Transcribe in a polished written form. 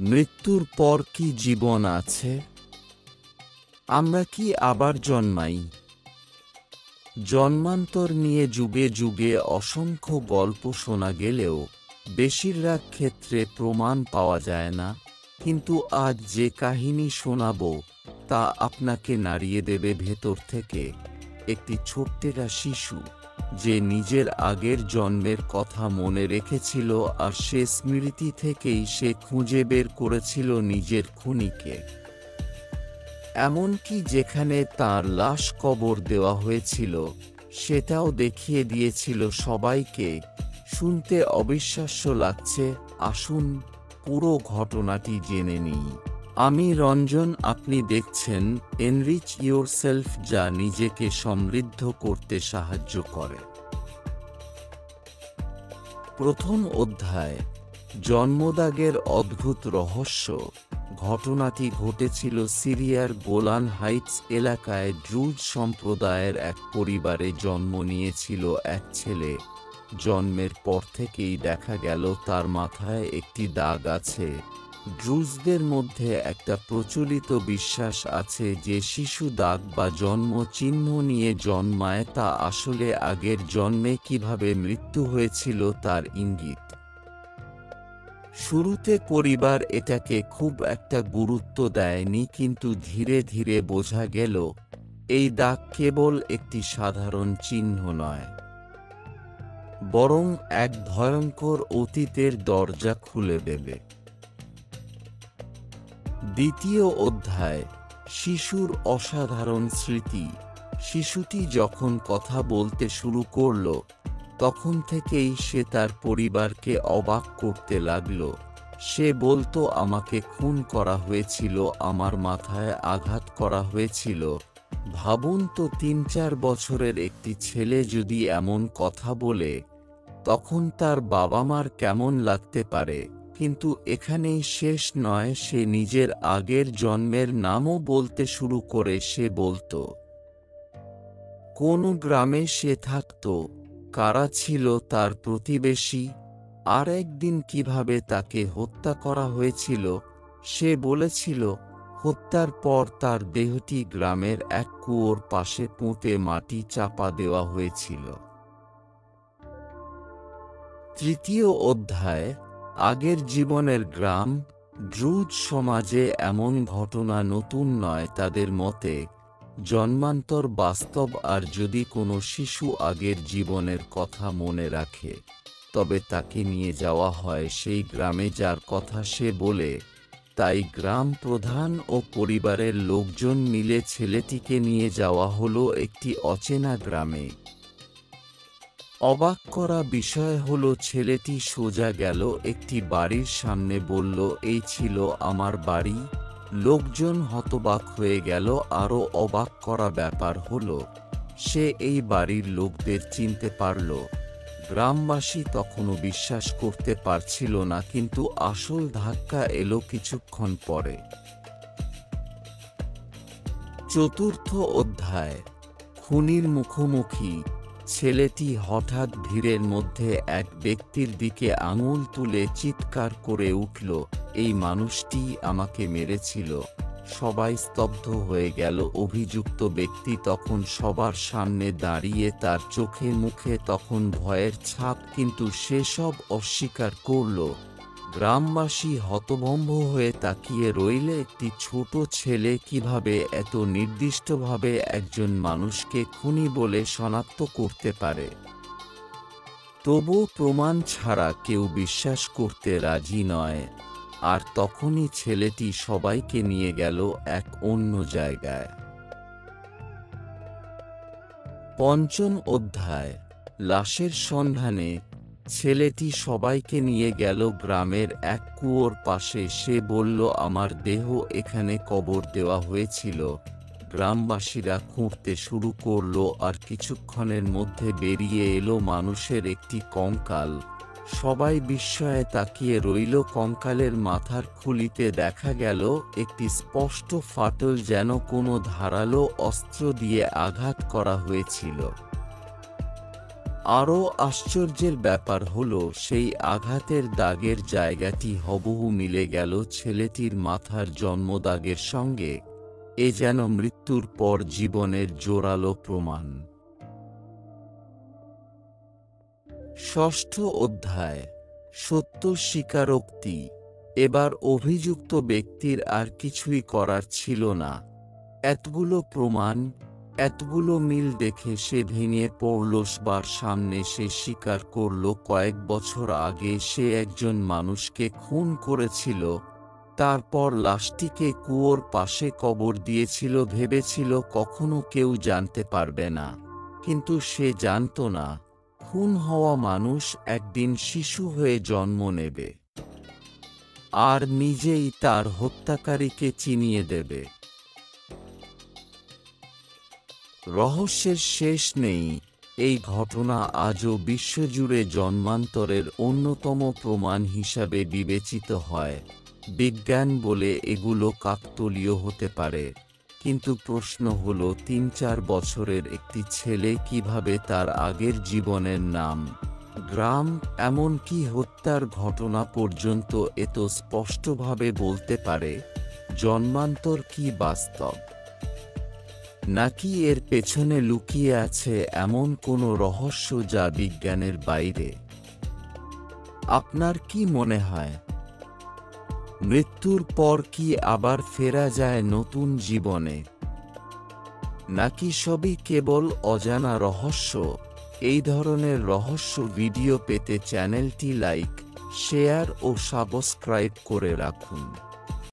মৃত্যুর পর কি জীবন আছে? আমরা কি আবার জন্মাই? জন্মান্তর নিয়ে যুগে যুগে অসংখ্য গল্প শোনা গেলেও বেশিরভাগ ক্ষেত্রে প্রমাণ পাওয়া যায় না। কিন্তু আজ যে কাহিনী শোনাব তা আপনাকে নাড়িয়ে দেবে ভেতর থেকে। একটি ছোট্টেরা শিশু যে নিজের আগের জন্মের কথা মনে রেখেছিল, আর সে স্মৃতি থেকেই সে খুঁজে বের করেছিল নিজের খুনিকে। এমনকি যেখানে তার লাশ কবর দেওয়া হয়েছিল সেটাও দেখিয়ে দিয়েছিল সবাইকে। শুনতে অবিশ্বাস্য লাগছে, আসুন পুরো ঘটনাটি জেনে নিই। আমি রঞ্জন, আপনি দেখছেন এনরিচ ইয়োরসেলফ, যা নিজেকে সমৃদ্ধ করতে সাহায্য করে। প্রথম অধ্যায়, জন্মদাগের অদ্ভুত রহস্য। ঘটনাটি ঘটেছিল সিরিয়ার গোলান হাইটস এলাকায়। ড্রুজ সম্প্রদায়ের এক পরিবারে জন্ম নিয়েছিল এক ছেলে। জন্মের পর থেকেই দেখা গেল তার মাথায় একটি দাগ আছে। ড্রুজদের মধ্যে একটা প্রচলিত বিশ্বাস আছে যে শিশু দাগ বা জন্ম চিহ্ন নিয়ে জন্মায়, তা আসলে আগের জন্মে কিভাবে মৃত্যু হয়েছিল তার ইঙ্গিত। শুরুতে পরিবার এটাকে খুব একটা গুরুত্ব দেয়নি, কিন্তু ধীরে ধীরে বোঝা গেল এই দাগ কেবল একটি সাধারণ চিহ্ন নয়, বরং এক ভয়ঙ্কর অতীতের দরজা খুলে দেবে। দ্বিতীয় অধ্যায়, শিশুর অসাধারণ স্মৃতি। শিশুটি যখন কথা বলতে শুরু করল তখন থেকেই সে তার পরিবারকে অবাক করতে লাগল। সে বলতো, আমাকে খুন করা হয়েছিল, আমার মাথায় আঘাত করা হয়েছিল। ভাবুন তো, 3-4 বছরের একটি ছেলে যদি এমন কথা বলে, তখন তার বাবা মার কেমন লাগতে পারে। কিন্তু এখানেই শেষ নয়, সে নিজের আগের জন্মের নামও বলতে শুরু করে। সে বলতো কোন গ্রামে সে থাকত, কারা ছিল তার প্রতিবেশী, আর একদিন কিভাবে তাকে হত্যা করা হয়েছিল। সে বলেছিল হত্যার পর তার দেহটি গ্রামের এক কুয়োর পাশে পুঁতে মাটি চাপা দেওয়া হয়েছিল। তৃতীয় অধ্যায়, আগের জীবনের গ্রাম। ড্রুজ সমাজে এমন ঘটনা নতুন নয়। তাদের মতে জন্মান্তর বাস্তব, আর যদি কোনো শিশু আগের জীবনের কথা মনে রাখে তবে তাকে নিয়ে যাওয়া হয় সেই গ্রামে যার কথা সে বলে। তাই গ্রাম প্রধান ও পরিবারের লোকজন মিলে ছেলেটিকে নিয়ে যাওয়া হলো একটি অচেনা গ্রামে। অবাক করা বিষয় হলো, ছেলেটি সোজা গেল একটি বাড়ির সামনে, বলল, এই ছিল আমার বাড়ি। লোকজন হতবাক হয়ে গেল। আরও অবাক করা ব্যাপার হলো, সে এই বাড়ির লোকদের চিনতে পারল। গ্রামবাসী তখনও বিশ্বাস করতে পারছিল না, কিন্তু আসল ধাক্কা এলো কিছুক্ষণ পরে। চতুর্থ অধ্যায়, খুনির মুখোমুখি। ছেলেটি হঠাৎ ভিড়ের মধ্যে এক ব্যক্তির দিকে আঙুল তুলে চিৎকার করে উঠল, এই মানুষটি আমাকে মেরেছিল। সবাই স্তব্ধ হয়ে গেল। অভিযুক্ত ব্যক্তি তখন সবার সামনে দাঁড়িয়ে, তার চোখে মুখে তখন ভয়ের ছাপ, কিন্তু সে সব অস্বীকার করল। গ্রামবাসী হতভম্ব হয়ে তাকিয়ে রইল। একটি ছোট ছেলে কিভাবে এত নির্দিষ্টভাবে একজন মানুষকে খুনি বলে শনাক্ত করতে পারে? তবু প্রমাণ ছাড়া কেউ বিশ্বাস করতে রাজি নয়। আর তখনই ছেলেটি সবাইকে নিয়ে গেল এক অন্য জায়গায়। পঞ্চম অধ্যায়, লাশের সন্ধানে। ছেলেটি সবাইকে নিয়ে গেল গ্রামের এক কুয়োর পাশে। সে বলল, আমার দেহ এখানে কবর দেওয়া হয়েছিল। গ্রামবাসীরা খুঁড়তে শুরু করল, আর কিছুক্ষণের মধ্যে বেরিয়ে এলো মানুষের একটি কঙ্কাল। সবাই বিস্ময়ে তাকিয়ে রইল। কঙ্কালের মাথার খুলিতে দেখা গেল একটি স্পষ্ট ফাটল, যেন কোনো ধারালো অস্ত্র দিয়ে আঘাত করা হয়েছিল। আরও আশ্চর্যের ব্যাপার হলো সেই আঘাতের দাগের জায়গাটি হুবহু মিলে গেল ছেলেটির মাথার জন্মদাগের সঙ্গে। এ যেন মৃত্যুর পর জীবনের জোরালো প্রমাণ। ষষ্ঠ অধ্যায়, সত্য স্বীকারোক্তি। এবার অভিযুক্ত ব্যক্তির আর কিছুই করার ছিল না। এতগুলো প্রমাণ, এতগুলো মিল দেখে সে ভেঙে পড়ল। সবার সামনে সে স্বীকার করল কয়েক বছর আগে সে একজন মানুষকে খুন করেছিল। তারপর লাশটিকে কুয়োর পাশে কবর দিয়েছিল, ভেবেছিল কখনো কেউ জানতে পারবে না। কিন্তু সে জানত না, খুন হওয়া মানুষ একদিন শিশু হয়ে জন্ম নেবে, আর নিজেই তার হত্যাকারীকে চিনিয়ে দেবে। রহস্যের শেষ নেই। এই ঘটনা আজও বিশ্বজুড়ে জন্মান্তরের অন্যতম প্রমাণ হিসাবে বিবেচিত হয়। বিজ্ঞান বলে এগুলো কাকতালীয় হতে পারে, কিন্তু প্রশ্ন হলো ৩-৪ বছরের একটি ছেলে কিভাবে তার আগের জীবনের নাম, গ্রাম, এমনকি হত্যার ঘটনা পর্যন্ত এত স্পষ্টভাবে বলতে পারে? জন্মান্তর কি বাস্তব, নাকি এর পেছনে লুকিয়ে আছে এমন কোনো রহস্য যা বিজ্ঞানের বাইরে? আপনার কি মনে হয়, মৃত্যুর পর কি আবার ফেরা যায় নতুন জীবনে, নাকি সবই কেবল অজানা রহস্য? এই ধরনের রহস্য ভিডিও পেতে চ্যানেলটি লাইক, শেয়ার ও সাবস্ক্রাইব করে রাখুন।